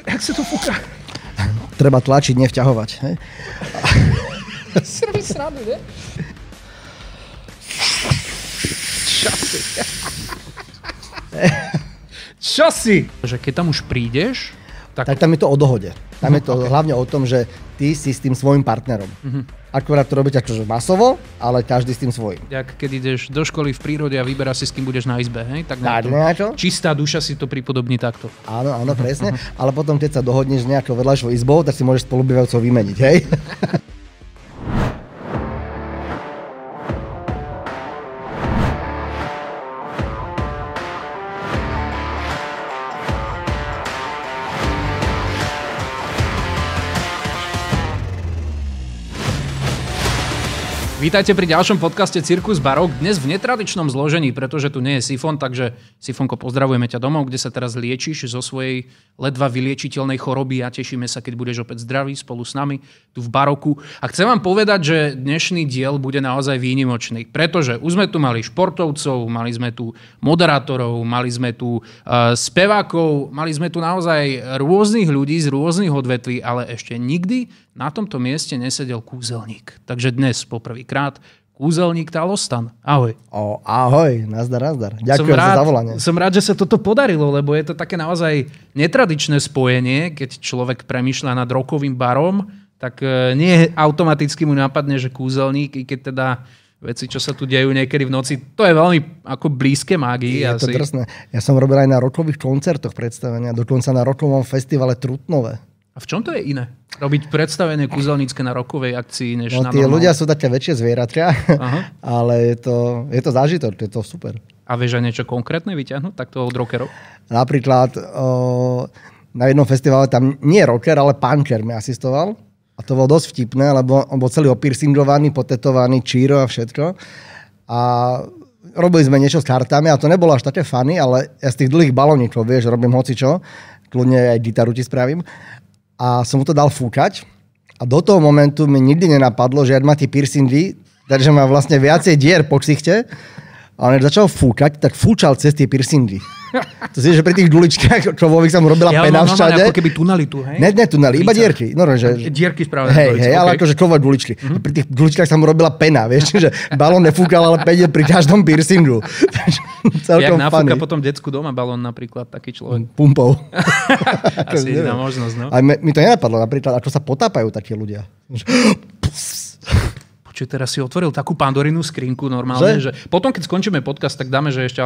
Jak sa to fúka? Treba tlačiť, nevťahovať. Hej? Si robí srandu, ne? Čo si? Že keď tam už prídeš, tak tam je to o dohode. Tam je to hlavne o tom, že ty si s tým svojím partnerom. Akurát to robíte akože masovo, ale každý s tým svojím. Jak keď ideš do školy v prírode a vyberáš si, s kým budeš na izbe, hej? Tak čistá duša si to pripodobní takto. Áno, presne. Ale potom, keď sa dohodneš s nejakou vedľajšou izbou, tak si môžeš spolubývajúcov vymeniť, hej? Vítajte pri ďalšom podcaste Cirkus Barok. Dnes v netradičnom zložení, pretože tu nie je Sifon, takže Sifonko, pozdravujeme ťa domov, kde sa teraz liečiš zo svojej ledva vyliečiteľnej choroby a tešíme sa, keď budeš opäť zdravý spolu s nami tu v Baroku. A chcem vám povedať, že dnešný diel bude naozaj výnimočný, pretože už sme tu mali športovcov, mali sme tu moderátorov, mali sme tu spevákov, mali sme tu naozaj rôznych ľudí z rôznych odvetví, ale ešte nikdy na tomto mieste nesedel kúzelník. Takže dnes poprvýkrát kúzelník Talostan. Ahoj. Ahoj, nazdar. Ďakujem za zavolanie. Som rád, že sa toto podarilo, lebo je to také naozaj netradičné spojenie, keď človek premýšľa nad rokovým barom, tak nie automaticky mu napadne, že kúzelník, i keď teda veci, čo sa tu dejú niekedy v noci, to je veľmi ako blízke mágii. Je to drsné. Ja som robil aj na rokových koncertoch predstavenia, dokonca na rokovom festivale Trutnove. A v čom to je iné? Robiť predstavenie kúzelnícke na rokovej akcii, než na tí ľudia sú také väčšie zvieratria, ale je to zážitok, je to super. A vieš aj niečo konkrétne vyťahnuť takto od rockerov? Napríklad na jednom festivale tam nie rocker, ale punker mi asistoval. A to bolo dosť vtipné, lebo on bol celý opiercingovaný, potetovaný, číro a všetko. A robili sme niečo s kartami a to nebolo až také funny, ale ja z tých dlhých balónikov, vieš, robím hocičo, kľudne aj gitaru ti spravím. A som mu to dal fúkať a do toho momentu mi nikdy nenapadlo, že ja má tie piercingy, takže má vlastne viacej dier po ksichte a on začal fúkať, tak fúčal cez tie piercingy. To si, že pri tých duličkách človek sa mu robila pena všade. Ako keby tunali tu, hej? Ne tunali, iba dierky. No, že dierky správne. Hej, ale akože človek duličky. Pri tých duličkách sa mu robila pena, vieš, že balón nefúkal, ale peniel pri každom piercingu. Jak nafúka potom decku doma balón napríklad, taký človek. Pumpou. Asi jediná možnosť, no. Ale mi to nenapadlo, napríklad, ako sa potápajú takí ľudia. Čiže teraz si otvoril takú Pandorinu skrinku normálne, že potom, keď skončíme podcast, tak dáme, že ešte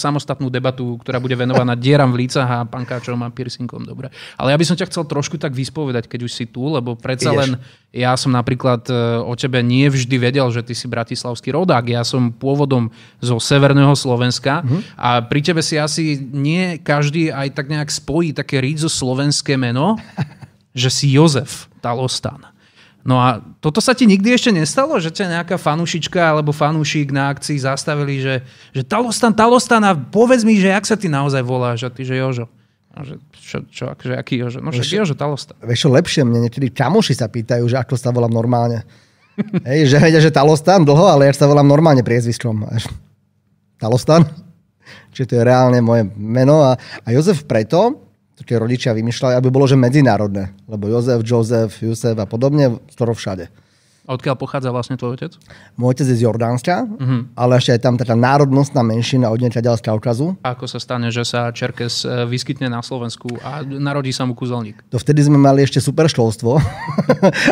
samostatnú debatu, ktorá bude venovaná dieram v lícach a pankáčom a piercingom. Dobre. Ale ja by som ťa chcel trošku tak vyspovedať, keď už si tu, lebo predsa len ja som napríklad o tebe nie vždy vedel, že ty si bratislavský rodák. Ja som pôvodom zo severného Slovenska a pri tebe si asi nie každý aj tak nejak spojí také rídzo slovenské meno, že si Jozef Talostan. No a toto sa ti nikdy ešte nestalo, že ťa nejaká fanúšička alebo fanúšik na akcii zastavili, že Talostan a povedz mi, že jak sa ty naozaj voláš? A ty, že Jožo. A že čo, akože aký Jožo? No však Jožo Talostan. Vieš čo, lepšie mne niekedy kamoši sa pýtajú, že ako sa volám normálne. Hej, že vedia, že Talostan dlho, ale ja sa volám normálne priezviskom. Talostan? Čiže to je reálne moje meno. A Jozef preto, také rodičia vymýšľali, aby bolo, že medzinárodné. Lebo Jozef, Jusef a podobne, skoro všade. A odkiaľ pochádza vlastne tvoj otec? Môj otec je z Jordánska, ale ešte je tam taká národnostná menšina odniaľ z Kaukazu. A ako sa stane, že sa Čerkes vyskytne na Slovensku a narodí sa mu kúzelník? To vtedy sme mali ešte super školstvo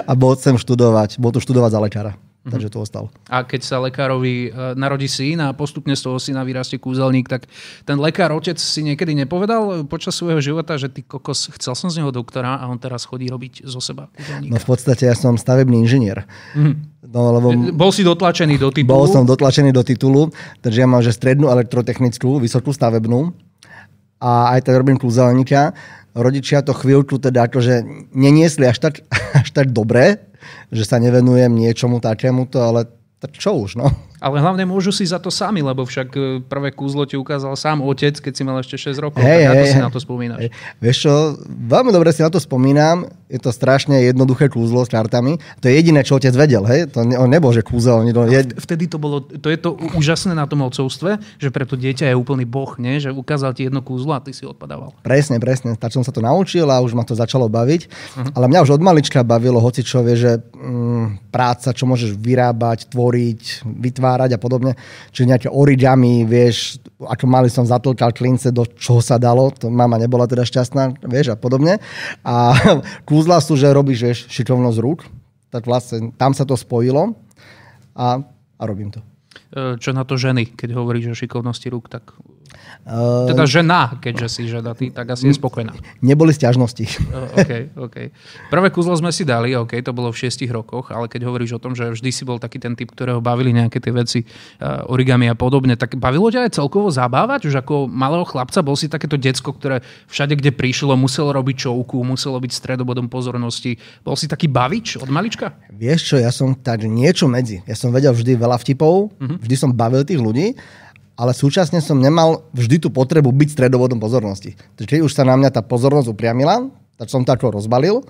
a bol tu študovať za lekára. Takže to ostal. A keď sa lekárovi narodí syn a postupne z toho syna vyrastie kúzelník, tak ten lekár, otec si niekedy nepovedal počas svojho života, že ty kokos, chcel som z neho doktora a on teraz chodí robiť zo seba kúzelníka? No v podstate ja som stavebný inžinier. No, lebo bol si dotlačený do titulu? Bol som dotlačený do titulu, takže ja mám že strednú elektrotechnickú, vysokú stavebnú a aj tak robím kúzelníka. Rodičia to chvíľku teda akože neniesli až tak dobre, že sa nevenujem niečomu takémuto, ale tak čo už, no. Ale hlavne môžu si za to sami, lebo však prvé kúzlo ti ukázal sám otec, keď si mal ešte 6 rokov. Ako si na to spomínaš? Vieš čo, veľmi dobre si na to spomínam. Je to strašne jednoduché kúzlo s kartami. To je jediné, čo otec vedel. Hej? On nebol, že kúzel. Vtedy to bolo, to je to úžasné na tom otcovstve, že pre to dieťa je úplný boh, nie? Že ukázal ti jedno kúzlo a ty si odpadával. Presne. Tak som sa to naučil a už ma to začalo baviť. Ale mňa už od malička bavilo hocičo, vie, že práca, čo môžeš vyrábať, tvoriť, vytvárať a podobne. Čiže nejaké origami, vieš, ako mali som zatlkal klince, do čoho sa dalo. To mama nebola teda šťastná, vieš, a podobne. A kúzla sú, že robíš, vieš, šikovnosť rúk. Tak vlastne tam sa to spojilo a robím to. Čo na to ženy, keď hovoríš o šikovnosti rúk, tak... Teda žena, keďže si ženatý, tak asi je spokojná. Neboli sťažnosti. OK. Prvé kúzlo sme si dali, OK, to bolo v 6 rokoch, ale keď hovoríš o tom, že vždy si bol taký ten typ, ktorého bavili nejaké tie veci, origami a podobne, tak bavilo ťa aj celkovo zabávať? Už ako malého chlapca bol si takéto decko, ktoré všade, kde prišlo, muselo robiť čouku, muselo byť stredobodom pozornosti. Bol si taký bavič od malička? Keď ja som tak niečo medzi. Ja som vedel vždy veľa vtipov, vždy som bavil tých ľudí, ale súčasne som nemal vždy tú potrebu byť stredobodom pozornosti. Keď už sa na mňa tá pozornosť upriamila, tak som to ako rozbalil,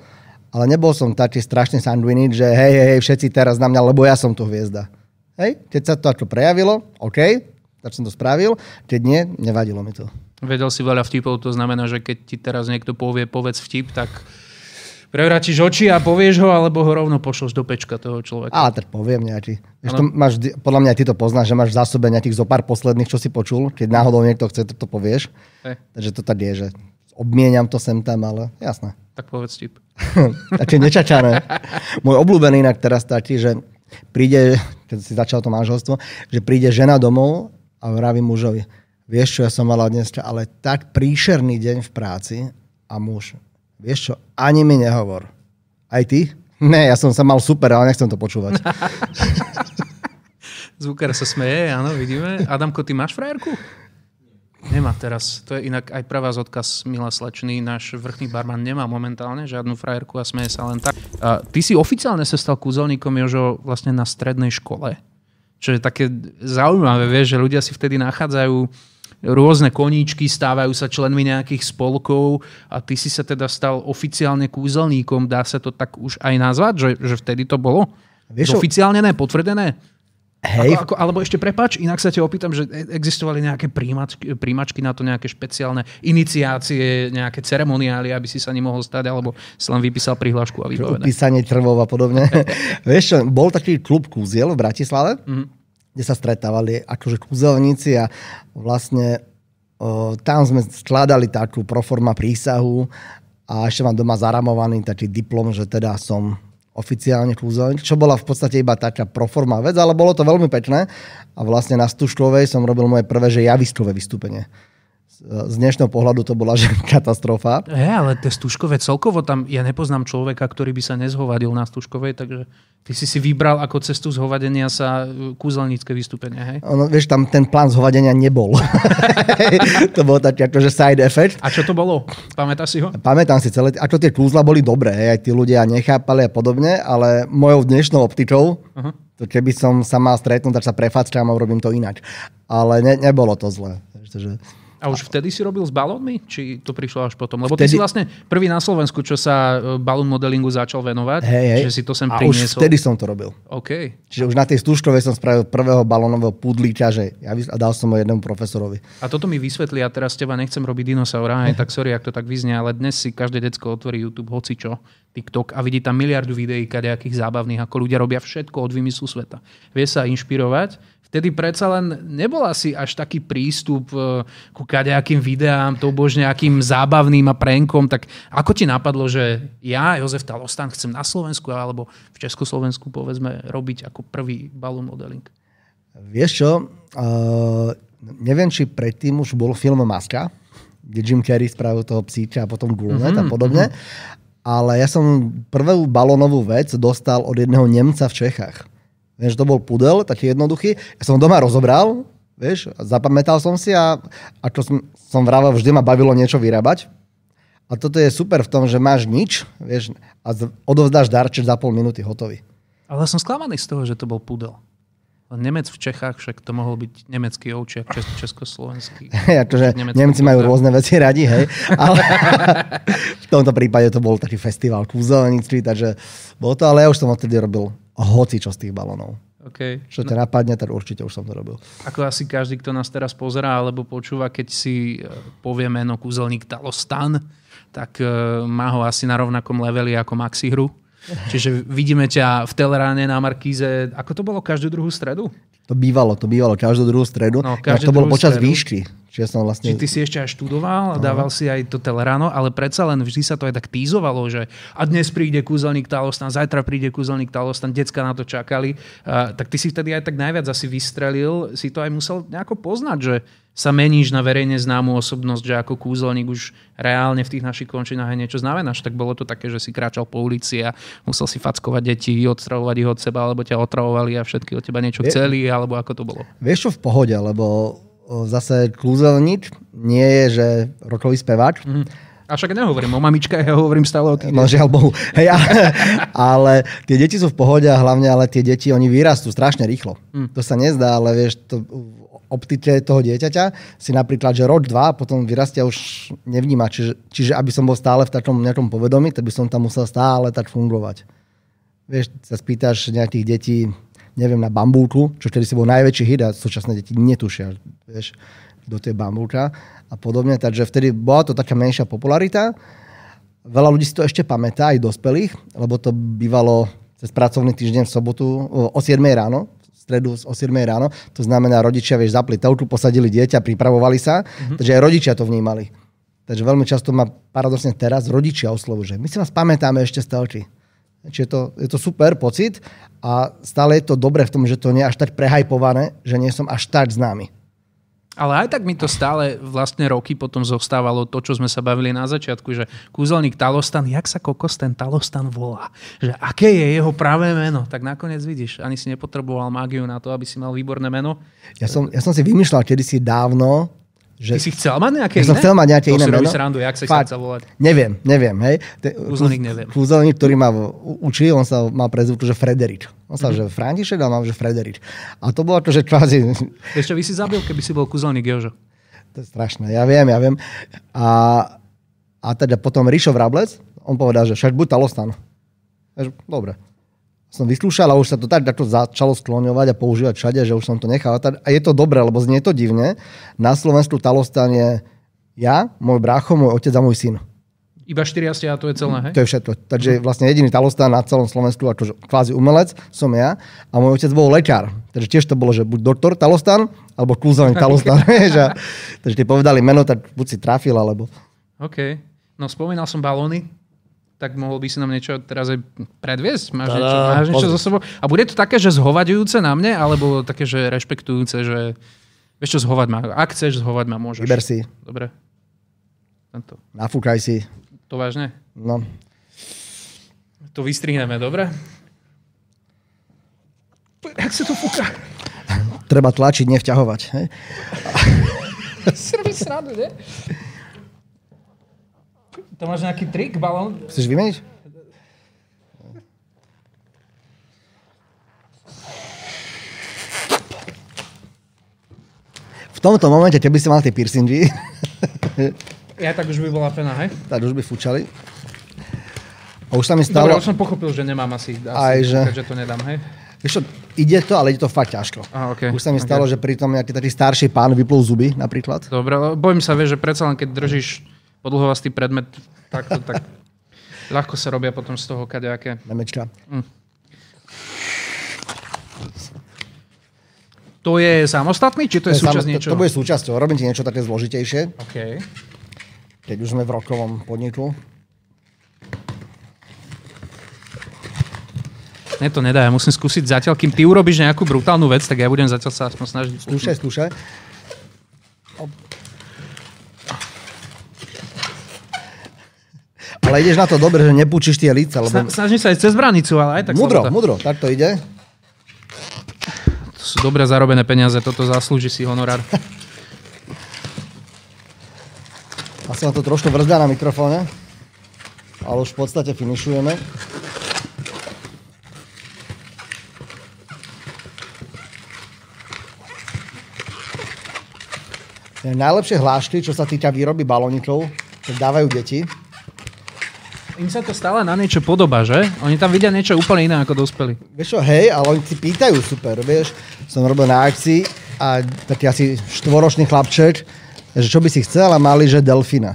ale nebol som taký strašne sanguinit, že hej, všetci teraz na mňa, lebo ja som tu hviezda. Hej, keď sa to ako prejavilo, OK, tak som to spravil, keď nie, nevadilo mi to. Vedel si veľa vtipov, to znamená, že keď ti teraz niekto povie, povedz vtip, tak prevrátiš oči a povieš ho, alebo ho rovno pošleš do pečka toho človeka. Ale tak poviem nejaký. Podľa mňa aj ty to poznáš, že máš v zásobe nejakých zopár posledných, čo si počul. Keď náhodou niekto chce, to povieš. Takže to tak je, že obmieniam to sem tam, ale jasné. Tak povedz tip. Také nečačané. Môj obľúbený inak teraz taký, že príde, keď si začal to manželstvo, že príde žena domov a vraví mužovi, vieš čo, ja som mala dnes, ale tak príšerný deň v práci a muž, vieš čo, ani mi nehovor. Aj ty? Ne, ja som sa mal super, ale nechcem to počúvať. Zvukár sa smeje, áno, vidíme. Adamko, ty máš frajerku? Nemá teraz. To je inak aj pre vás odkaz, milá slečný. Náš vrchný barman nemá momentálne žiadnu frajerku a smeje sa len tak. Ty si oficiálne sa stal kúzelníkom, Jožo, vlastne na strednej škole. Čo je také zaujímavé, vieš, že ľudia si vtedy nachádzajú rôzne koníčky, stávajú sa členmi nejakých spolkov a ty si sa teda stal oficiálne kúzelníkom. Dá sa to tak už aj nazvať, že vtedy to bolo? Oficiálne ne, potvrdené? Hej. Alebo ešte prepáč, inak sa ťa opýtam, že existovali nejaké príjmačky na to, nejaké špeciálne iniciácie, nejaké ceremoniály, aby si sa nemohol stať, alebo si len vypísal prihlášku a vybavené. Upísanie trvov a podobne. Vieš čo, bol taký klub kúziel v Bratislave, kde sa stretávali akože kúzelníci a vlastne tam sme skladali takú proforma prísahu a ešte mám doma zaramovaný taký diplom, že teda som oficiálne kúzelník, čo bola v podstate iba taká proforma vec, ale bolo to veľmi pekné a vlastne na Stužkovej som robil moje prvé, že javiskové vystúpenie. Z dnešného pohľadu to bola že katastrofa. Ale tie Stužkové celkovo tam, ja nepoznám človeka, ktorý by sa nezhovadil na Stužkovej, takže ty si vybral ako cestu zhovadenia sa kúzelnícke vystúpenie, hej? Vieš, tam ten plán zhovadenia nebol. To bolo taký akože side effect. A čo to bolo? Pamätáš si ho? Pamätám si celé. Ako tie kúzla boli dobré, aj tí ľudia nechápali a podobne, ale mojou dnešnou optikou, to keby som sa mal stretnúť, tak sa prefackám a urobím to inak. Ale nebolo to zlé. A už vtedy si robil s balónmi? Či to prišlo až potom? Lebo ty si vlastne prvý na Slovensku, čo sa balón modelingu začal venovať. Že si to sem priniesol. A už vtedy som to robil. Okay. Čiže už na tej Stužkovej som spravil prvého balónového pudlíka, a dal som ho jednému profesorovi. A toto mi vysvetlí, a teraz teba nechcem robiť dinosaura, aj tak sorry, ak to tak vyznie, ale dnes si každé decko otvorí YouTube, hocičo, TikTok a vidí tam miliardu videí kadejakých zábavných, ako ľudia robia všetko od vymyslu sveta. Vie sa inšpirovať. Vtedy predsa len nebol asi až taký prístup ku kadejakým videám, to bož nejakým zábavným a prankom, tak ako ti napadlo, že ja, Jozef Talostan, chcem na Slovensku alebo v Československu, povedzme, robiť ako prvý balloon modeling? Vieš čo, neviem, či predtým už bol film Maska, kde Jim Carrey spravil toho psíča a potom guľnet a podobne, ale ja som prvú balónovú vec dostal od jedného Nemca v Čechách. Vieš, to bol pudel, taký jednoduchý. Ja som doma rozobral, vieš, zapamätal som si a ako som vravel, vždy ma bavilo niečo vyrábať. A toto je super v tom, že máš nič, vieš, a odovzdáš darček za pol minúty hotový. Ale som sklamaný z toho, že to bol pudel. Nemec v Čechách, však to mohol byť nemecký ovčiak, československý. Akože Nemci majú rôzne veci radi, hej. Ale v tomto prípade to bol taký festival kúzelníctví, takže bolo to, ale ja už som odtedy robil hocičo z tých balónov. Okay. Čo ťa napadne, tak určite už som to robil. Ako asi každý, kto nás teraz pozerá alebo počúva, keď si povie meno kúzelník Talostan, tak má ho asi na rovnakom leveli ako Maxi hru. Čiže vidíme ťa v Teleráne na Markíze. Ako to bolo každú druhú stredu? To bývalo každú druhú stredu. No, to bolo počas výšky. Čiže ty si ešte aj študoval a dával si aj to Teleráno, ale predsa len vždy sa to aj tak tízovalo, že a dnes príde kúzelník Talostan, zajtra príde kúzelník Talostan, decka na to čakali. Tak ty si vtedy aj tak najviac asi vystrelil. Si to aj musel nejako poznať, že sa meníš na verejne známú osobnosť, že ako kúzelník už reálne v tých našich končinách aj niečo znamenáš. Tak bolo to také, že si kráčal po ulici a musel si fackovať deti, odstravovať ich od seba, alebo ťa otravovali a všetky od teba niečo chceli, alebo ako to bolo? Vieš čo, v pohode, lebo zase kúzelník nie je, že rokový speváč. A však nehovorím o mamičkách, ja hovorím stále o tých. No žiaľ Bohu. Hej, ale tie deti sú v pohode a hlavne, ale tie deti, oni vyrastú strašne rýchlo. To sa nezdá, ale vieš, to optike toho dieťaťa si napríklad, že rok, dva, potom vyrastia už nevníma. Čiže aby som bol stále v takom nejakom povedomí, tak by som tam musel stále tak fungovať. Vieš, sa spýtaš nejakých detí, neviem, na bambulku, čo vtedy si bol najväčší hit a súčasné deti netušia, vieš, do tej bambulka a podobne. Takže vtedy bola to taká menšia popularita. Veľa ľudí si to ešte pamätá, aj dospelých, lebo to bývalo cez pracovný týždeň v sobotu o 7 ráno, v stredu o 7 ráno. To znamená, rodičia, vieš, zapli telku, posadili dieťa, pripravovali sa, takže aj rodičia to vnímali. Takže veľmi často ma paradoxne teraz rodičia oslovujú, že my si vás pamätáme ešte z telky. Čiže je to super pocit a stále je to dobré v tom, že to nie je až tak prehajpované, že nie som až tak známy. Ale aj tak mi to stále vlastne roky potom zostávalo to, čo sme sa bavili na začiatku, že kúzelník Talostan, jak sa kokos ten Talostan volá? Že aké je jeho pravé meno? Tak nakoniec vidíš, ani si nepotreboval mágiu na to, aby si mal výborné meno. Ja som si vymýšľal kedysi dávno, že... Ty si chcel mať nejaké iné? Ja som chcel mať nejaké iné meno. To si robíš srandu, jak sa chcel volať? Neviem, hej. Kúzelník neviem. Kúzelník, ktorý ma učí, on sa mal prezvuktu, že Frederik. On sa, že František, a mal, že Frederik. A to bolo to, že kvázi... Ešte by si zabil, keby si bol kúzelník Jožo. To je strašné, ja viem. A teda potom Ríšo Vrablec, on povedal, že však buď Talostan. Dobre. Som vyslúšal a už sa to tak začalo skloňovať a používať všade, že už som to nechal. A je to dobré, lebo znie to divne. Na Slovensku Talostan je ja, môj brácho, môj otec a môj syn. Iba 4 a to je celé, hej? To je všetko. Takže vlastne jediný Talostan na celom Slovensku, akože kvázi umelec, som ja. A môj otec bol lekár. Takže tiež to bolo, že buď doktor Talostan, alebo kúzelník Talostan. Takže ti povedali meno, tak buď si trafil, alebo... OK. No spomínal som balóny. Tak mohol by si nám niečo teraz aj predviesť? Máš niečo so sebou? A bude to také, že zhovadujúce na mne, alebo také, že rešpektujúce, že vieš čo, zhovať ma. Ak chceš, zhovať ma, môžeš. Vyber si. Dobre. Tento. Nafúkaj si. To vážne? No. To vystrihneme, dobre? Jak sa to fúka? Treba tlačiť, nevťahovať. Hej? Si robíš srandu, ne? To máš nejaký trik, balón? Chceš vymeniť? V tomto momente, keby si mal tie piercingy... Ja tak už by bola pena, hej? Tak už by fúčali. A už sa mi stalo... Dobre, už som pochopil, že nemám asi že to nedám, hej? Vieš čo, ide to, ale ide to fakt ťažko. Okay. Už sa mi stalo, že pri tom nejaký taký starší pán vyplul zuby, napríklad. Dobre, bojím sa, vieš, že predsa len keď držíš podlhovastý predmet, tak ľahko sa robia potom z toho kadejaké. Memečka. To je samostatný, či to je súčasť niečo? To bude súčasťou. Robím ti niečo také zložitejšie. Okay. Keď už sme v rokovom podniku. Ne, to nedá. Ja musím skúsiť zatiaľ, kým ty urobíš nejakú brutálnu vec, tak ja budem zatiaľ sa aspoň snažiť. Skúšaj. Ale ideš na to dobre, že nepúčiš tie líca. Lebo... Snažím sa aj cez branicu, ale aj tak Mudro, tak to ide. To sú dobre zarobené peniaze, toto zaslúži si honorár. Asi ma to trošku brzdá na mikrofóne, ale už v podstate finišujeme. Najlepšie hlášky, čo sa týka výroby balónikov, keď dávajú deti. Im sa to stále na niečo podobá, že? Oni tam vidia niečo úplne iné ako dospelí. Vieš čo, hej, ale oni si pýtajú super, vieš. Som robil na akcii a taký asi 4-ročný chlapček, že čo by si chcel a mali, že delfína.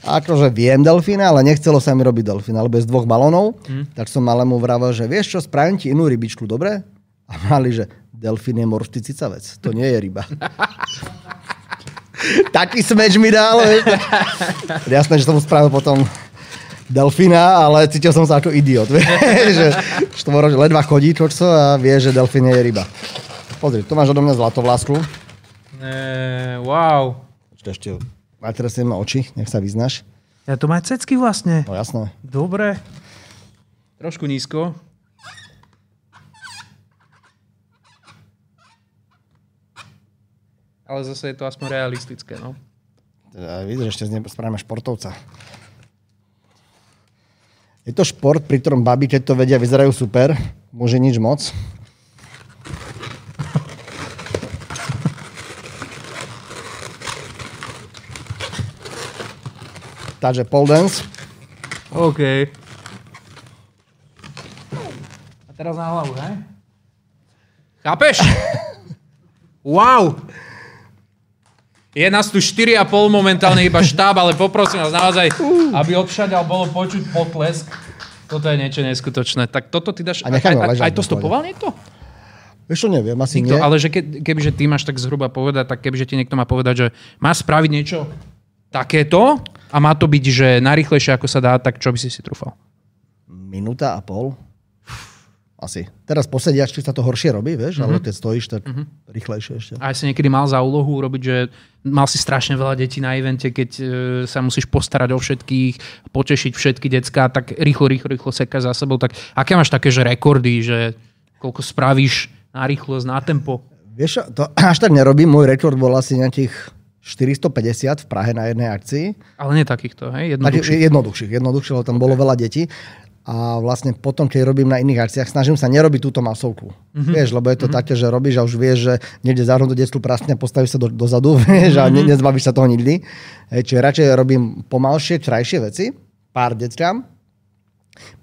A akože viem delfína, ale nechcelo sa mi robiť delfína, lebo je z 2 balónov, tak som malému vravel, že vieš čo, spravím ti inú rybičku, dobre? A mali, že delfín je morský cicavec, to nie je ryba. Taký smeč mi dal. Jasné, že som mu spravil potom delfína, ale cítil som sa ako idiot. Že ledva chodí čočco a vie, že delfín je ryba. Pozri, tu máš odo mňa zlatovlásku. Wow. Ešte natresujem ma oči, nech sa vyznáš. Ja to má cecky vlastne. No jasné. Dobre. Trošku nízko. Ale zase je to aspoň realistické, no. Teda vidíš, ešte spravíme športovca. Je to šport, pri ktorom babi, keď to vedia, vyzerajú super. Môže nič moc. Takže pole dance. OK. A teraz na hlavu, ne? Chápeš? Wow! Je nás tu 4,5 momentálne iba štáb, ale poprosím vás naozaj, aby odšaďal bolo počuť potlesk. Toto je niečo neskutočné. Tak toto ty dáš... Aj to stopoval niekto? Vieš čo, neviem, asi nikto, nie. Ale že kebyže ty máš tak zhruba povedať, tak kebyže ti niekto má povedať, že má spraviť niečo takéto a má to byť, že najrýchlejšie ako sa dá, tak čo by si trúfal? 1,5 minúty. Asi. Teraz po sediačky sa to horšie robí, vieš, ale keď stojíš, tak rýchlejšie ešte. A si niekedy mal za úlohu robiť, že mal si strašne veľa detí na evente, keď sa musíš postarať o všetkých, potešiť všetky decká, tak rýchlo sekáš za sebou. Tak aké máš také, že rekordy, že koľko spravíš na rýchlosť, na tempo? Vieš, to až tak nerobím. Môj rekord bol asi nejakých 450 v Prahe na jednej akcii. Ale nie takýchto, hej? Jednoduchších, lebo tam bolo veľa detí. A vlastne potom, keď robím na iných akciách, snažím sa nerobiť túto masovku. Vieš, lebo je to také, že robíš a už vieš, že niekde zahrnú do detskú prasne a postavíš sa dozadu, vieš, a nezbavíš sa toho nikdy. Čiže radšej robím pomalšie, krajšie veci, pár deckám.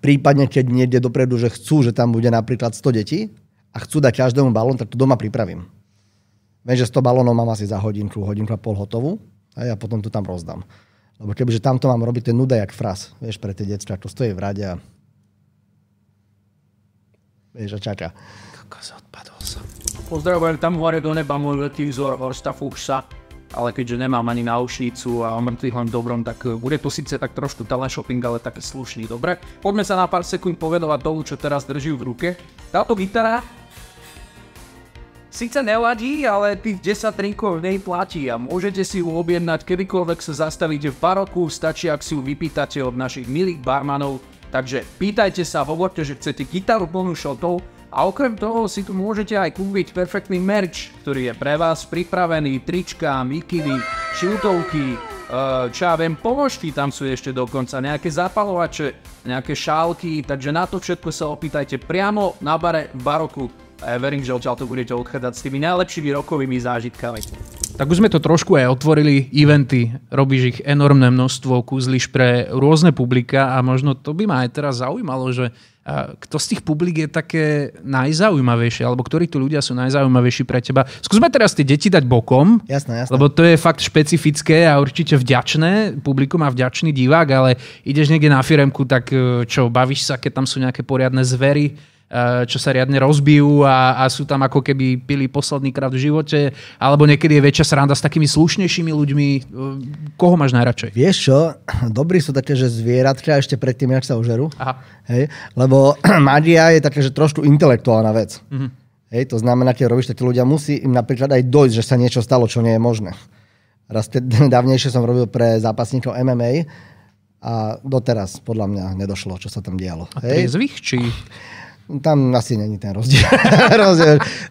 Prípadne, keď niekde dopredu, že chcú, že tam bude napríklad 100 detí a chcú dať každému balón, tak to doma pripravím. Viem, že 100 balónov mám asi za hodinku a pol hotovú a potom to tam rozdám. Lebo kebyže tamto mám robiť ten nuda jak fras, vieš, pre tie decká, to stojí v rade a vieš, a čaká. Kokos, odpadol som. Pozdravujem tam hore do neba môj veľký vzor Horsta Fuchsa, ale keďže nemám ani náušnicu a mŕtvych len dobrom, tak bude to síce tak trošku teleshopping, ale také slušný, dobre? Poďme sa na pár sekúnd povedovať tomu, čo teraz drží v ruke. Táto gitara síce neladí, ale tých 10 trinkov nej platí a môžete si ju objednať kedykoľvek sa zastavíte v baroku, stačí ak si ju vypýtate od našich milých barmanov. Takže pýtajte sa, hovorte, že chcete gitaru plnú šotov a okrem toho si tu môžete aj kúpiť perfektný merch, ktorý je pre vás pripravený, trička, mikiny, šiltovky, čo ja viem, ponožky tam sú ešte dokonca, nejaké zapalovače, nejaké šálky, takže na to všetko sa opýtajte priamo na bare v baroku. A ja verím, že odtiaľ to budete odchádzať s tými najlepšími rokovými zážitkami. Tak už sme to trošku aj otvorili, eventy, robíš ich enormné množstvo, kúzliš pre rôzne publika a možno to by ma aj teraz zaujímalo, že kto z tých publik je také najzaujímavejšie, alebo ktorí tu ľudia sú najzaujímavejší pre teba. Skúsme teraz tie deti dať bokom, jasné. Lebo to je fakt špecifické a určite vďačné, publikum a vďačný divák, ale ideš niekde na firemku, tak čo, bavíš sa, keď tam sú nejaké poriadne zvery, čo sa riadne rozbijú a sú tam ako keby pili posledný krát v živote, alebo niekedy je väčšia sranda s takými slušnejšími ľuďmi. Koho máš najradšej? Vieš čo, dobrí sú také, že zvieratka ešte predtým, jak sa ožerú. Aha. Hej? Lebo magia je také, že trošku intelektuálna vec. Hej? To znamená, keď robíš, tak ľudia musí im napríklad aj dojsť, že sa niečo stalo, čo nie je možné. Raz dávnejšie som robil pre zápasníkov MMA a doteraz podľa mňa nedošlo, čo sa tam dialo. A triezvych, či... Tam asi není ten rozdiel.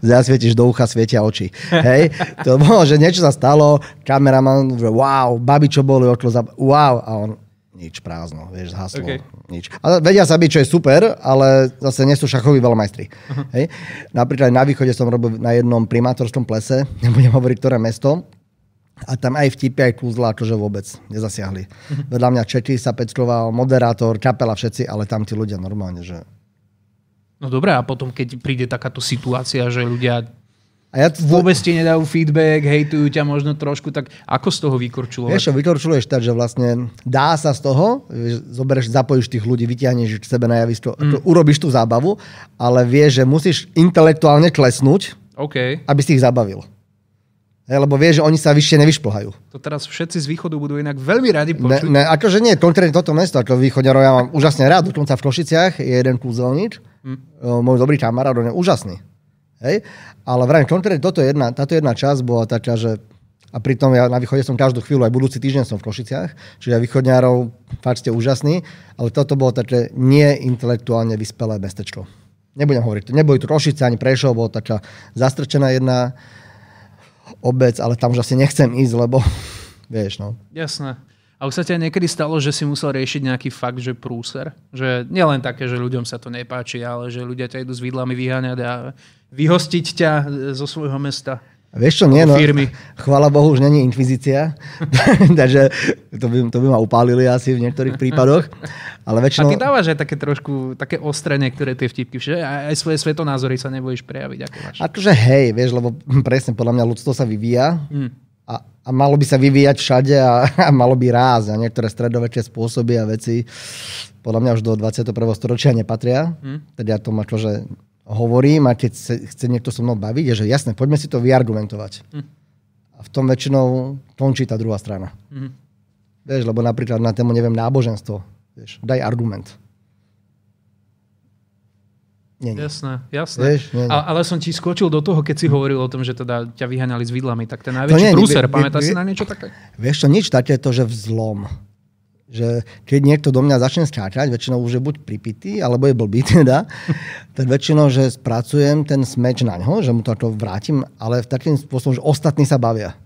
Zasvietiš do ucha, svietia oči. Hej? To bolo, že niečo sa stalo, kameraman, že wow, babi, čo boli okolo, wow, a on nič, prázdno, vieš, zhaslo, nič. A vedia sa byť, čo je super, ale zase nie sú šachoví veľmajstri. Hej? Napríklad na východe som robil na jednom primátorskom plese, nebudem hovoriť, ktoré mesto, A tam aj vtipy, aj kúzla, akože vôbec nezasiahli. Vedľa mňa Čeky sa peckoval, moderátor, kapela, všetci, ale tam tí ľudia normálne, že... No dobré, a potom, keď príde takáto situácia, že ľudia a vôbec ti nedajú feedback, hejtujú ťa možno trošku, tak ako z toho vykorčulovať? Vieš čo, vykorčuluješ tak, že vlastne dá sa z toho, zoberieš, zapojíš tých ľudí, vytiahneš k sebe na javisko, urobíš tú zábavu, ale vieš, že musíš intelektuálne klesnúť, aby si ich zabavil. Lebo vieš, že oni sa vyššie nevyšplhajú. To teraz všetci z východu budú inak veľmi radi počuť. Akože nie, konkrétne toto mesto, ako východňarov ja mám úžasne rád, dokonca v Košiciach je jeden kúzelník, môj dobrý kamarát, on je úžasný. Hej? Ale vrajím, konkrétne táto jedna časť bola taká, že a pritom ja na východe som každú chvíľu, aj budúci týždeň som v Košiciach, čiže východňarov fakt ste úžasní, ale toto bolo také neintelektuálne vyspelé mestečko. Nebudem hovoriť, neboli tu Košice ani Prešov, bola taká zastrčená jedna obec, ale tam už asi nechcem ísť, lebo vieš, no. Jasné. A už sa ťa niekedy stalo, že si musel riešiť nejaký fakt, že prúser? Že nielen také, že ľuďom sa to nepáči, ale že ľudia ťa idú s vidlami vyháňať a vyhostiť ťa zo svojho mesta. Vieš čo, nie, no. Chvála Bohu, už není inkvizícia. Takže to by ma upálili asi v niektorých prípadoch. Ale väčšinou... A ty dávaš aj také trošku, také ostré niektoré tie vtipky, že aj svoje svetonázory sa nebojíš prejaviť, ako máš. Akože hej, vieš, lebo presne podľa mňa ľudstvo sa vyvíja a malo by sa vyvíjať všade a malo by rásť. A niektoré stredovečné spôsoby a veci podľa mňa už do 21. storočia nepatria. Teda ja tom akože hovorím, a keď chce niekto so mnou baviť, je, že jasné, poďme si to vyargumentovať. A v tom väčšinou končí tá druhá strana. Vieš, lebo napríklad na tému, neviem, náboženstvo. Vieš, daj argument. Nie. Jasné. Vieš, ale som ti skočil do toho, keď si hovoril o tom, že teda ťa vyháňali s vidlami. Tak ten najväčší prúser, pamätáš si na niečo také? Vieš čo, nič takéto, že vzlom. Že keď niekto do mňa začne skáčať, väčšinou už je buď pripitý, alebo je blbý teda, tak väčšinou, že spracujem ten smeč na ňo, že mu to vrátim, ale v takým spôsobom, že ostatní sa bavia.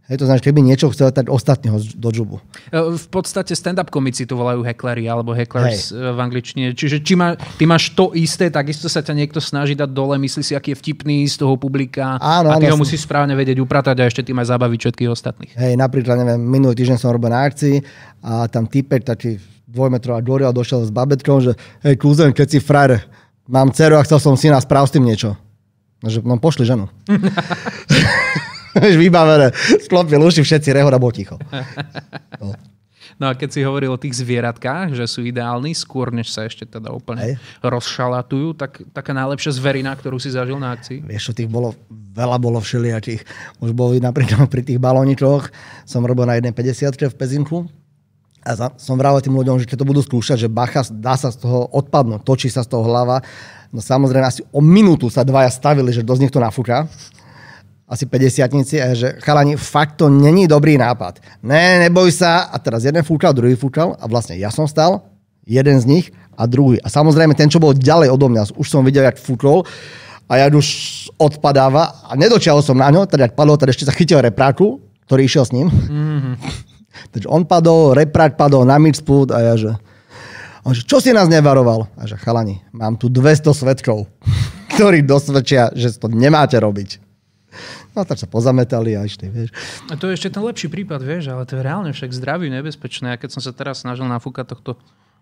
Hej, to znamená, že keby niečo chcel, tak ostatní ho do džubu. V podstate stand-up komici to volajú heckleri, alebo hecklers v angličtine. Čiže ty máš to isté, takisto sa ťa niekto snaží dať dole, myslí si, aký je vtipný z toho publika a ty ho musíš správne vedieť upratať a ešte ty máš zabaviť všetkých ostatných. Hej, napríklad, neviem, minulý týždeň som robil na akcii a tam týpek, taký 2-metrová gorila, došiel s babetkou, že hej, kúzem, keď si frajer, mám dceru a chcel som syna, správ s tým niečo. Že no pošli ženu. Vybavené. Sklopil uši, všetci rehod a bol ticho. No a keď si hovoril o tých zvieratkách, že sú ideálni, skôr než sa ešte teda úplne rozšalatujú, tak taká najlepšia zverina, ktorú si zažil na akcii? Vieš čo, tých veľa bolo všelijakých. Už boli napríklad pri tých balónikoch, som robil na 1,50 v Pezinku a som vravel tým ľuďom, že keď to budú skúšať, že bacha, dá sa z toho odpadnúť, točí sa z toho hlava. No samozrejme asi o minútu sa dvaja stavili, že dosť niekto nafúka. Asi 50-tnici a že chalani, fakt to není dobrý nápad. Neboj sa. A teraz jeden fúkal, druhý fúkal a vlastne ja som stal, jeden z nich a druhý. A samozrejme ten, čo bol ďalej odo mňa, už som videl, jak fúkol a ja už odpadáva a nedočiahol som na ňo, teda jak padol, teda ešte sa chytil repráku, ktorý išiel s ním. Takže on padol, reprák padol na mixpult a ja že on že, čo si nás nevaroval? A že chalani, mám tu 200 svedkov, ktorí dosvedčia, že to nemáte robiť. No tak sa pozametali a ešte, vieš. A to je ešte ten lepší prípad, vieš, ale to je reálne však zdraví nebezpečné. A keď som sa teraz snažil nafúkať tohto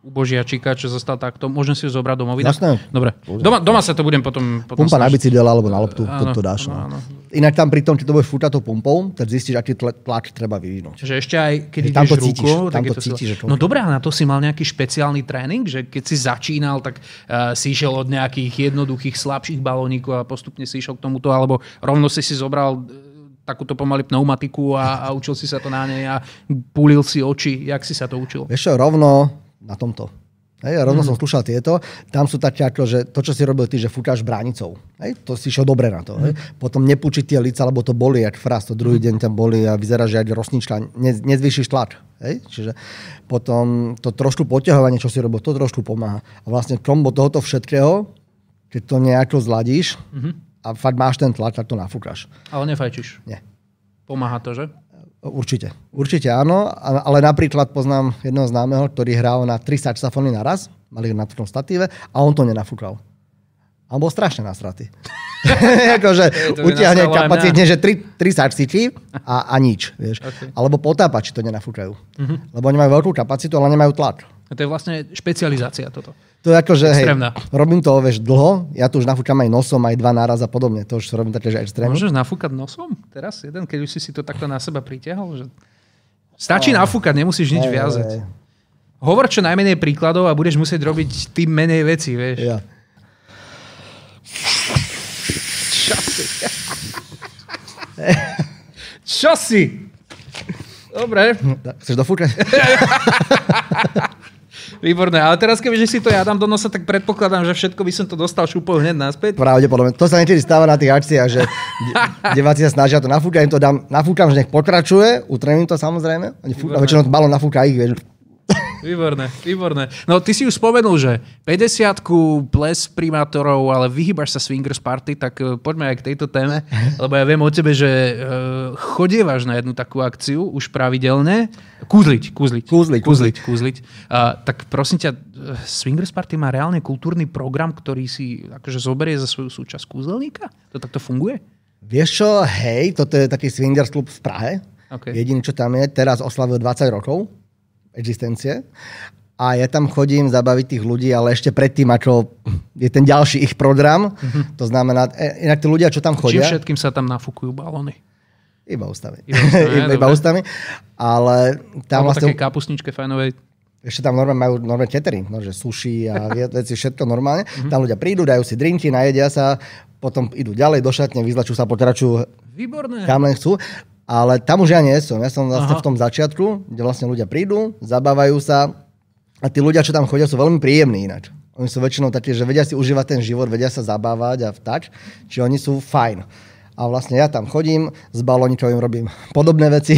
ubožiačika, čo zostal takto, môžem si ho zobrať domov. Jasné. Dobre. Doma sa to budem potom pumpa snažiť. Na bicykel alebo na loptu, to dáš. Áno. Inak tam pri tom, keď to budeš fútať tou pumpou, tak zistíš, aký tlak treba vyvinúť. Čiže ešte aj keď ideš rukou, tak je to cítiš. No dobré, a na to si mal nejaký špeciálny tréning, že keď si začínal, tak si išiel od nejakých jednoduchých, slabších balónikov a postupne si išiel k tomuto, alebo rovno si zobral takúto pomaly pneumatiku a učil si sa to na nej a púlil si oči. Jak si sa to učil? Vieš čo, rovno na tomto. Rovno som skúšal tieto. Tam sú také ako, že to, čo si robil ty, že fúkáš bránicou. To si išiel dobre na to. Potom nepúčiť tie lica, lebo to boli jak frast. To druhý deň tam boli a vyzerá, že jak rosnička. Nezvýšiš tlak. Čiže potom to trošku poťahovanie, čo si robil, to trošku pomáha. A vlastne kombo tohoto všetkého, keď to nejako zladíš a fakt máš ten tlak, tak to nafúkaš. Ale nefajčíš? Nie. Pomáha to, že? Určite áno, ale napríklad poznám jedného známeho, ktorý hral na 3 saxofóny naraz, mali na takom statíve a on to nenafúkal. A on bol strašne nasratý. akože utiahne kapacitne, že 3 sačciči a nič. Vieš. Okay. Alebo potápači to nenafúkajú. Lebo oni majú veľkú kapacitu, ale nemajú tlak. A to je vlastne špecializácia toto. To je ako, že hej, robím to vieš, dlho, ja tu už nafúkam aj nosom, aj 2 naraz a podobne. To už robím také, že extrémne. Môžeš nafúkať nosom? Teraz jeden, keď už si to takto na seba pritiahol? Že... Stačí nafúkať, nemusíš nič viazať. Hovor čo najmenej príkladov a budeš musieť robiť tým menej veci, vieš. Ja. Čo si? Dobre. Chceš dofúkať? Výborné, ale teraz kebyže si to ja dám do nosa, tak predpokladám, že všetko by som to dostal šupol hneď naspäť. Pravdepodobne. To sa niekedy stáva na tých akciách, že diváci sa snažia to nafúkať, im to dám, nafúkam, že nech pokračuje, utremím to samozrejme, a väčšinou balón nafúka ich, vieš. Výborné. No ty si už spomenul, že 50-ku ples primátorov, ale vyhýbaš sa swingers party, tak poďme aj k tejto téme, lebo ja viem o tebe, že chodievaš na jednu takú akciu už pravidelne. Kúzliť. Tak prosím ťa, swingers party má reálne kultúrny program, ktorý si akože zoberie za svoju súčasť kúzelníka? To takto funguje? Vieš čo, hej, toto je taký swingers klub v Prahe. Okay. Jediný, čo tam je, teraz oslavil 20 rokov existencie. A ja tam chodím zabaviť tých ľudí, ale ešte predtým, ako je ten ďalší ich program. To znamená, inak tí ľudia, čo tam chodia... Čím všetkým sa tam nafúkujú balóny? Iba ústami. Iba ústami. Ale tam alebo také kapustničke fajnovej. Ešte tam majú normálne catering, že sushi a veci, všetko normálne. Tam ľudia prídu, dajú si drinky, najedia sa, potom idú ďalej do šatne, vyzlačujú sa, pokračujú. Výborné. Kam len chcú. Ale tam už ja nie som. Ja som vlastne v tom začiatku, kde vlastne ľudia prídu, zabávajú sa a tí ľudia, čo tam chodia, sú veľmi príjemní ináč. Oni sú väčšinou takí, že vedia si užívať ten život, vedia sa zabávať a tak, čiže oni sú fajn. A vlastne ja tam chodím, s balónikovým robím podobné veci,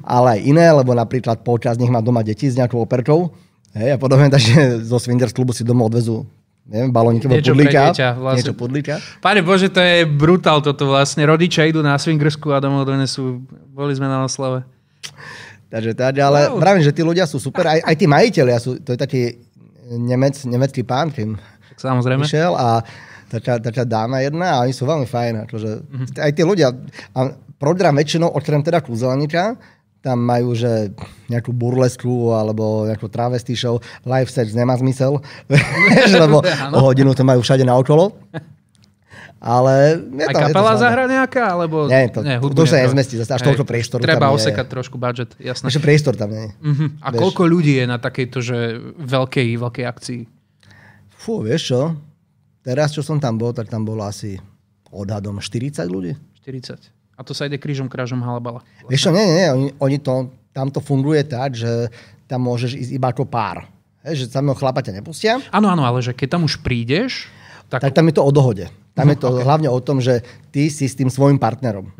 ale aj iné, lebo napríklad polčas nich má doma deti s nejakou operkou. Hej, a podobne, takže zo swingers klubu si domov odvezú balónikového pudlíka. Niečo pudlíka. Pane Bože, to je brutál toto vlastne. Rodičia idú na swingersku a domov donesú. Boli sme na oslave. Takže ale pravím, že tí ľudia sú super. Aj tí majitelia sú, to je taký nemecký pán, kým samozrejme išiel a taká dáma jedna a oni sú veľmi fajn. Akože, aj tí ľudia. A program väčšinou, okrem teda kúzelníka, tam majú, že nejakú burlesku alebo nejakú travesty show. Live sex nemá zmysel, lebo o hodinu to majú všade naokolo. Ale... Aj kapela zahra nejaká? Alebo... Nie, to sa nezmestí. Zase až toľko priestoru treba tam osekať trošku budget, jasné. Ešte priestor tam nie. A koľko ľudí je na takejto že veľkej akcii? Fú, vieš čo? Teraz, čo som tam bol, tak tam bolo asi odhadom 40 ľudí. 40. A to sa ide krížom, krážom, halabala. Vieš čo, nie. Oni tam to funguje tak, že tam môžeš ísť iba ako pár. Že samého chlapa ťa nepustia. Áno, ale že keď tam už prídeš... Tak tam je to o dohode. Tam je to hlavne o tom, že ty si s tým svojím partnerom.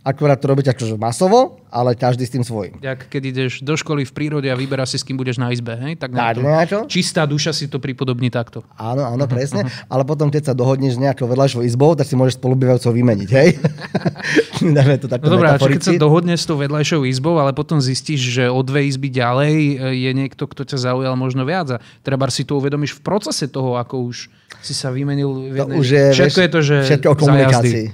Akurát to robíte akože masovo, ale každý s tým svojím. Jak keď ideš do školy v prírode a vyberáš si, s kým budeš na izbe. Hej? Tak na to, čistá duša si to pripodobní takto. Áno, presne. Ale potom, keď sa dohodneš s nejakou vedľajšou izbou, tak si môžeš spolubývajúcov vymeniť. Hej? To dobré, keď sa dohodneš s tou vedľajšou izbou, ale potom zistíš, že o 2 izby ďalej je niekto, kto ťa zaujal možno viac. A treba si to uvedomíš v procese toho, ako už si sa vymenil. Všetko je to, že všetko o komunikácii.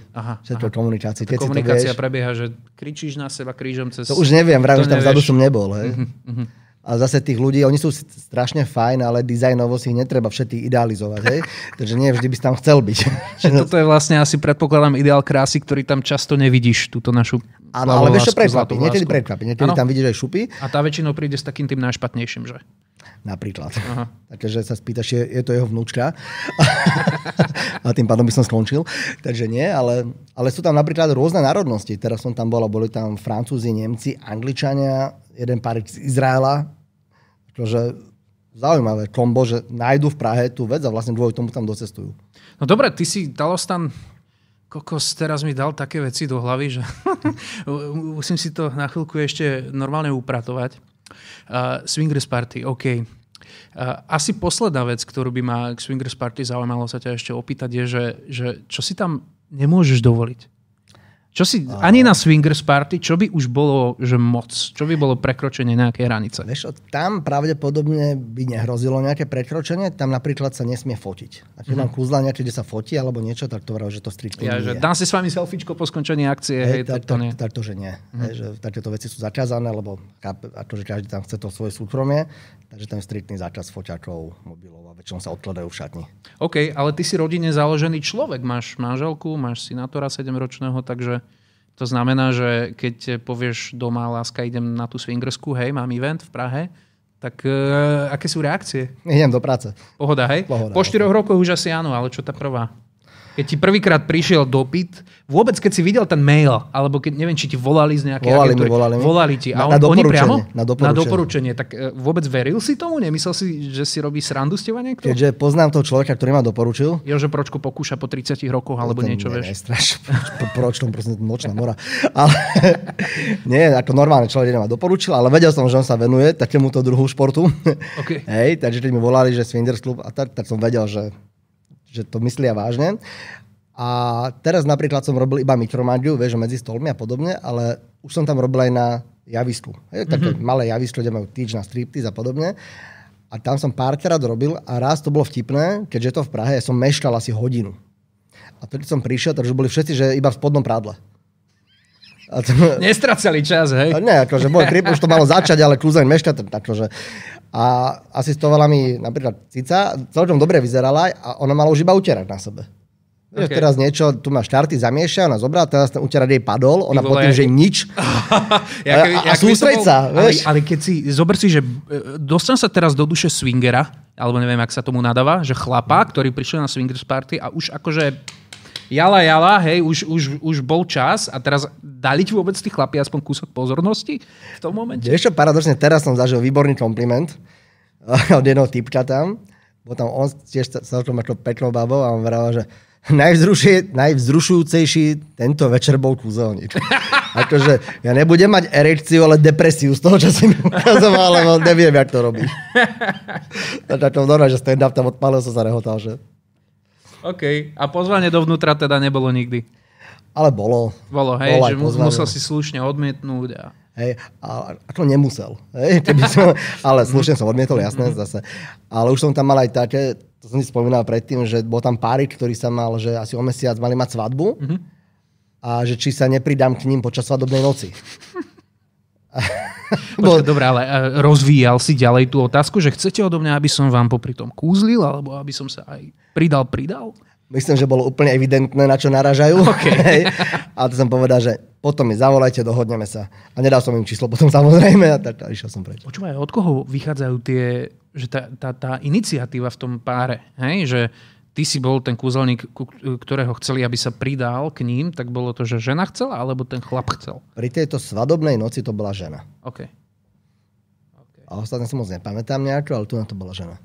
Všetko o komunikácii. Komunikácia prebieha, že kričíš na seba krížom cez... To už neviem, vravím, že tam vzadu som nebol. Hej? A zase tých ľudí, oni sú strašne fajn, ale dizajnovo si ich netreba všetkých idealizovať. Hej? Takže nie vždy by si tam chcel byť. Toto je vlastne asi, predpokladám, ideál krásy, ktorý tam často nevidíš, túto našu Áno, ale vieš čo prekvapí. Niekedy prekvapí. Niekedy tam vidíš aj šupy. A tá väčšinou príde s takým tým najšpatnejším, že? Napríklad. Takže sa spýtaš, je to jeho vnúčka. A tým pádom by som skončil. Takže nie, ale sú tam napríklad rôzne národnosti. Teraz som tam boli tam Francúzi, Nemci, Angličania, jeden pár z Izraela. Takže zaujímavé kombo, že nájdu v Prahe tú vec a vlastne kvôli tomu tam docestujú. No dobre, ty si Dalostan... Kokos, teraz mi dal také veci do hlavy, že musím si to na chvíľku ešte normálne upratovať. Swingers Party, OK. Asi posledná vec, ktorú by ma k Swingers Party zaujímalo sa ťa ešte opýtať, je, že čo si tam nemôžeš dovoliť? Ani na swingers party, čo by už bolo, že moc? Čo by bolo prekročenie nejakej hranice? Vieš, tam pravdepodobne by nehrozilo nejaké prekročenie, tam napríklad sa nesmie fotiť. A keď mám kúzla nejaké, kde sa fotí alebo niečo, tak to vraj, že to striktne nie je. Dám si s vami selfiečko po skončení akcie, tak to nie. Tak to, že nie. Že takéto veci sú zakázané, lebo akože každý tam chce to svoje súkromie, takže tam je striktný zákaz foťákov, mobilov a väčšinou sa odkladajú v šatni. OK, ale ty si rodine založený človek, máš manželku, máš synátora 7-ročného, takže to znamená, že keď povieš doma, láska, idem na tú swingersku, hej, mám event v Prahe, tak aké sú reakcie? Idem do práce. Pohoda, hej? Pohoda, po 4 rokoch už asi áno, ale čo tá prvá? Keď ti prvýkrát prišiel dopyt, vôbec keď si videl ten mail, alebo keď, neviem, či ti volali z nejakej agentúry. Volali ti. A oni priamo? Na doporučenie. Tak vôbec veril si tomu? Nemyslel si, že si robí srandu z teba niekto? Keďže poznám toho človeka, ktorý ma doporučil. Jože Pročko pokúša po 30 rokoch, alebo niečo, vieš. Nestraš, Pročkom, prosím, nočná mora. Ale nie, ako normálne človek ma doporučil, ale vedel som, že on sa venuje takémuto druhu športu. Okay. Hej, takže keď mi volali, že Swingers Club a tak som vedel, že to myslia vážne. A teraz napríklad som robil iba mikromágiu, vieš, medzi stolmi a podobne, ale už som tam robil aj na javisku. Také malé javisko, kde majú týč na striptease a podobne. A tam som párkrát robil a raz to bolo vtipné, keďže je to v Prahe, ja som meškal asi hodinu. A keď som prišiel, takže boli všetci, že iba v spodnom prádle. Nestracali čas, hej? Nie, akože môj trip už to malo začať, ale kľúzaň meškať, akože. A asistovala mi napríklad Cica, celkom dobre vyzerala a ona mala už iba utierať na sebe. Okay. Teraz niečo, tu má štarty, zamieša, ona zobrala, teraz ten utierať jej padol, ona potom, že nič. a sústreď sa, vieš. Ale keď si, zober si, že dostanem sa teraz do duše swingera, alebo neviem, ak sa tomu nadáva, že chlapa, ktorý prišiel na swingers party a už akože jala, hej, už bol čas a teraz dali ti vôbec tí chlapi aspoň kúsok pozornosti v tom momente? Vieš čo, paradoxne, teraz som zažil výborný kompliment od jedného typka tam. Bol tam on tiež celkom ako peknou babou a on vravel, že najvzrušujúcejší tento večer bol kúzelník. Akože ja nebudem mať erekciu, ale depresiu z toho, čo si mi ukazoval, lebo neviem, jak to robíš. Tak dobré, že stand-up tam odpálil, som sa rehotal, že... OK. A pozvanie dovnútra teda nebolo nikdy? Ale bolo. Bolo, hej, že musel si slušne odmietnúť a... Hej, a ako nemusel. Hej, ale slušne som odmietol, jasné, zase. Ale už som tam mal aj také, to som si spomínal predtým, že bol tam párik, ktorý sa mal, že asi o mesiac mali mať svadbu a že či sa nepridám k ním počas svadobnej noci. Počkaj, dobré, ale rozvíjal si ďalej tú otázku, že chcete odo mňa, aby som vám popri tom kúzlil, alebo aby som sa aj pridal? Myslím, že bolo úplne evidentné, na čo naražajú. Okay. A to som povedal, že potom mi zavolajte, dohodneme sa. A nedal som im číslo potom samozrejme a tak išiel som preč. Počúvaj, od koho vychádzajú tie, že tá iniciatíva v tom páre, hej? Že ty si bol ten kúzelník, ktorého chceli, aby sa pridal k ním, tak bolo to, že žena chcela, alebo ten chlap chcel? Pri tejto svadobnej noci to bola žena. OK. A ostatné si moc nepamätám nejako, ale tu na to bola žena.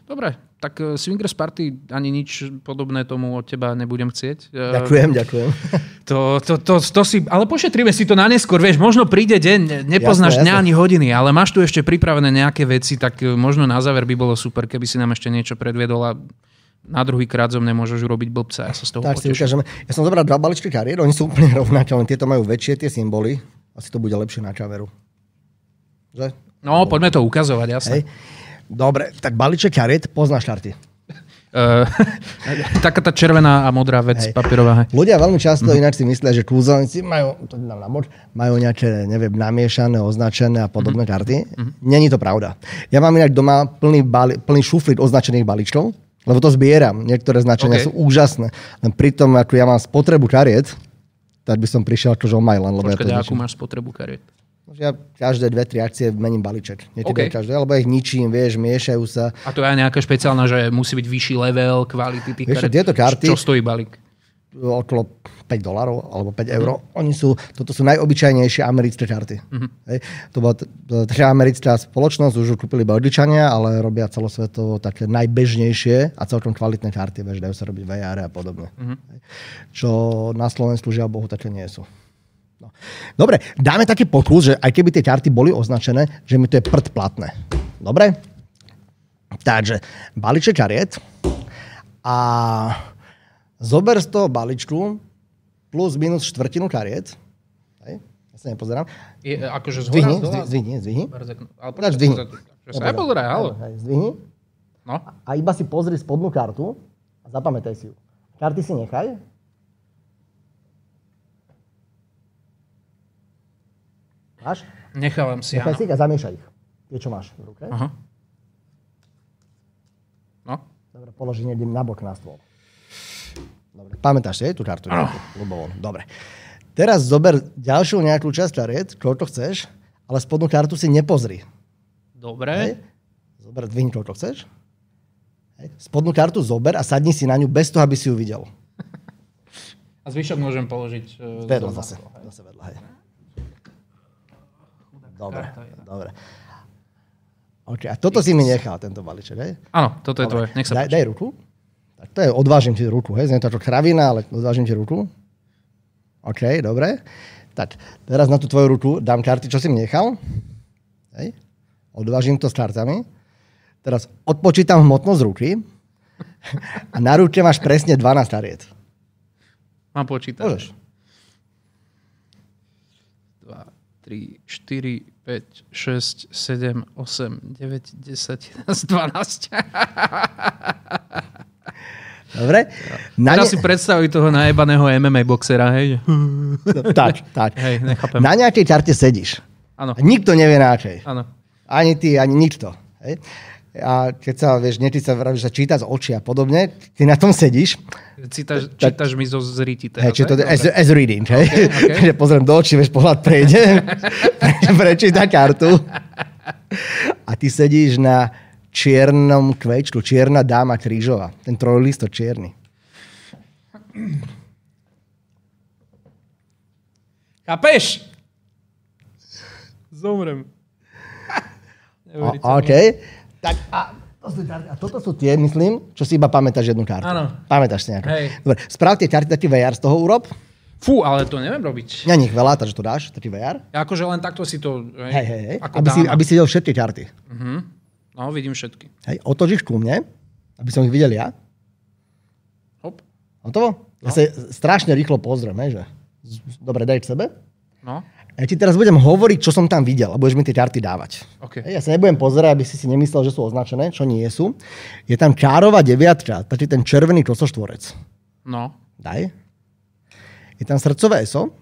Dobre, tak swingers party ani nič podobné tomu od teba nebudem chcieť. Ďakujem. To si, ale pošetríme si to na neskôr, vieš, možno príde deň, nepoznáš dňa ani hodiny, ale máš tu ešte pripravené nejaké veci, tak možno na záver by bolo super, keby si nám ešte niečo predviedol a na druhýkrát zo mňa môžeš urobiť blbca, ja sa z toho tak poteším. Ja som zobral 2 balíčky kariér, oni sú úplne rovnaké, len tieto majú väčšie tie symboly, asi to bude lepšie na kameru. Že? No, poďme to ukazovať, jasne. Hej. Dobre, tak balíček kariet, poznáš štarty. Taká tá červená a modrá vec papierová. Ľudia veľmi často ináč si myslia, že kúzelníci majú nejaké, neviem, namiešané, označené a podobné karty. Není to pravda. Ja mám inak doma plný šuflík označených balíčkov, lebo to zbieram. Niektoré značenia sú úžasné. Len pritom, ako ja mám spotrebu kariet, tak by som prišiel akože o Majlan. Počkaj, akú máš spotrebu kariet? Ja každé 2-3 akcie mením balíček. Niekedy každé, alebo ich ničím, vieš, miešajú sa. A to je aj nejaká špeciálna, že musí byť vyšší level kvality tých kariet? Tieto karty... Čo stojí balík? Okolo $5 alebo 5 eur. Toto sú najobyčajnejšie americké karty. Hej. To bola taká americká spoločnosť, už kúpili Belgičania, ale robia celosvetovo také najbežnejšie a celkom kvalitné karty. Vieš, dajú sa robiť VR a podobne. Čo na Slovensku, žiaľ Bohu, také nie sú. No. Dobre, dáme taký pokus, že aj keby tie karty boli označené, že mi to je prd platné. Dobre? Takže balíček kariet a zober z toho balíčku plus minus štvrtinu kariet. Hej? Ja sa nepozerám. Akože zhora, Zdvihni. Ale zdvihni. Sa nepozeraj, halo. Zdvihni. No. A iba si pozri spodnú kartu a zapamätaj si ju. Karty si nechaj. Máš? Nechávam si, nechaj si ich a zamiešaj ich. Tie, čo máš v ruke. Aha. No. Dobre, položím niekde nabok na stôl. Dobre, pamätáš si tú kartu? Ľubovoľ. Dobre. Teraz zober ďalšiu nejakú časť kariet, čo chceš, ale spodnú kartu si nepozri. Dobre. Hej. Zober, dvihni, čo chceš. Hej. Spodnú kartu zober a sadni si na ňu bez toho, aby si ju videl. A zvyšok môžem položiť... Vedľa zase vedľa, hej. Dobre. OK, a toto si mi nechal, tento balíček, hej? Áno, toto je tvoje. Nech sa daj ruku. Tak to je, odvážim ti ruku, hej? Znie to ako kravina, ale odvážim ti ruku. OK, dobre. Tak, teraz na tú tvoju ruku dám karty, čo si mi nechal. Hej? Odvážim to s kartami. Teraz odpočítam hmotnosť ruky a na ruke máš presne 12 kariet. Mám počítať. Môžeš. 2, 3, 4, 5, 6, 7, 8, 9, 10, 11, 12. Dobre. Teraz si predstavuj toho najebaného MMA boxera, hej? Tak. Hej, nechápem. Na nejakej karte sedíš. Áno. Nikto nevie na akej. Áno. Ani ty, ani nikto. Hej? A keď sa, vieš, sa číta z očí a podobne, ty na tom sedíš. Čítaš mi zo zriti teraz. Hej, či to as reading, hej? Okay. Pozriem do očí, vieš, pohľad prejde, prečíta kartu. A ty sedíš na čiernom kvečku, čierna dáma krížová. Ten trojlistok čierny. Chápeš? Zomrem. OK. Tak a toto sú tie, myslím, čo si iba pamätáš jednu kartu. Áno. Pamätáš si nejakú. Hej. Dobre, správ tie karty, taký VR z toho urob. Fú, ale to neviem robiť. Ja nech veľa, takže to dáš, taký VR. Akože len takto si to... Hej. Aby si videl všetky karty. No, vidím všetky. Hej, otočíš ku mne, aby som ich videl ja. Hop. Hotovo? Ja sa strašne rýchlo pozriem, hej, že... Dobre, daj k sebe. No. Ja ti teraz budem hovoriť, čo som tam videl a budeš mi tie karty dávať. Okay. Ja sa nebudem pozerať, aby si nemyslel, že sú označené, čo nie sú. Je tam kárová deviatka, taký ten červený kosoštvorec. No. Daj. Je tam srdcové eso.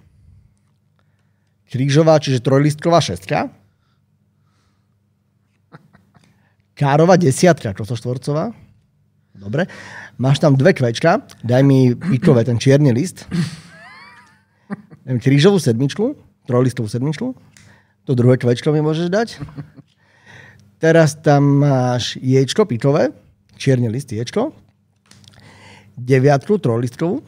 Krížová, čiže trojlistková šestka. Kárová desiatka kosoštvorcová. Dobre. Máš tam dve kvečka. Daj mi pikové, ten čierny list. Daj mi krížovú sedmičku. Trojlistovú sedmičku. To druhé kvečko mi môžeš dať. Teraz tam máš ječko pikové. Čierny list ječko. Deviatku trojlistkovú.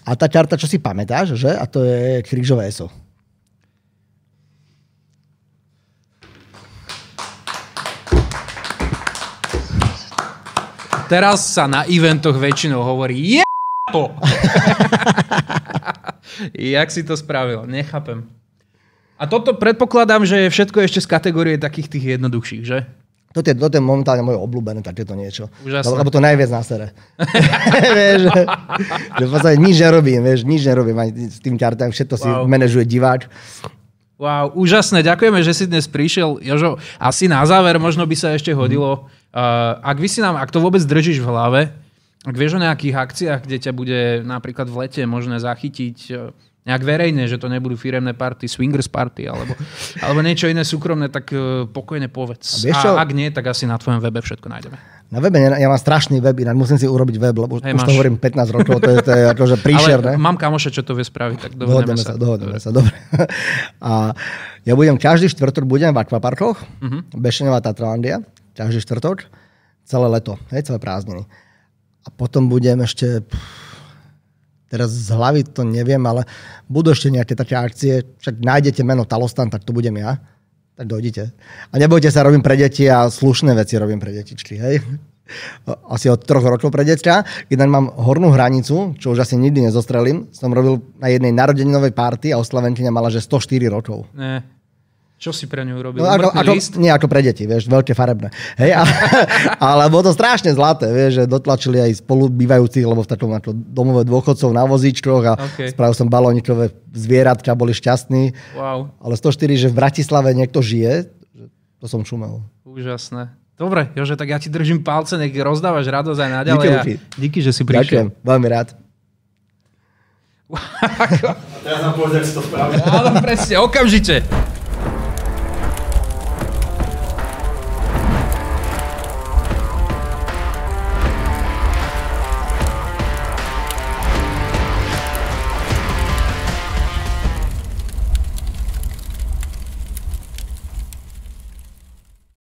A tá karta, čo si pamätáš, že? A to je krížové eso. Teraz sa na eventoch väčšinou hovorí to! Jak si to spravil? Nechápem. A toto predpokladám, že je všetko ešte z kategórie takých tých jednoduchších, že? Toto je momentálne moje obľúbené takéto niečo. Úžasné. Lebo to najviac na sere. Vieš, že v podstate nič nerobím ani s tým kartami, všetko si manažuje divák. Wow, úžasné, ďakujeme, že si dnes prišiel. Jožo, asi na záver možno by sa ešte hodilo, ak to vôbec držíš v hlave, ak vieš o nejakých akciách, kde ťa bude napríklad v lete možné zachytiť nejak verejne, že to nebudú firemné party, swingers party, alebo niečo iné súkromné, tak pokojne povedz. A ak nie, tak asi na tvojom webe všetko nájdeme. Na webe, ja mám strašný web, inak musím si urobiť web, lebo už to hovorím 15 rokov, to je akože príšerné. Ale mám kamoša, čo to vie spraviť, tak dohodneme sa. Dobre. A ja každý štvrtok budem v akvaparkoch, Bešeňová Tatralandia, každý štvrtok, celé leto, celé prázdniny. A potom budem ešte... Teraz z hlavy to neviem, ale budú ešte nejaké také akcie. Však nájdete meno Talostan, tak to budem ja. Tak dojdite. A nebojte sa, robím pre deti a slušné veci robím pre detičky. Hej? Asi od 3 rokov pre deťka. Keď mám hornú hranicu, čo už asi nikdy nezostrelím, som robil na jednej narodeninovej party a oslavenkyňa mala, že 104 rokov. Ne. Čo si pre ňu urobil? No, list? Nie ako pre deti, vieš, veľké farebné. Hej, ale bolo to strašne zlaté, vieš, že dotlačili aj spolubývajúcich, lebo v takom ako domove dôchodcov na vozíčkoch a spravil som balónikové zvieratka, boli šťastní. Wow. Ale 104, že v Bratislave niekto žije, to som šumel. Úžasné. Dobre, Jože, tak ja ti držím palce, nech rozdávaš radosť aj naďalej. Díky, že si prišiel. Ďakujem, veľmi rád. A teraz nám povedať, že to spravil. Áno, presne, okamžite.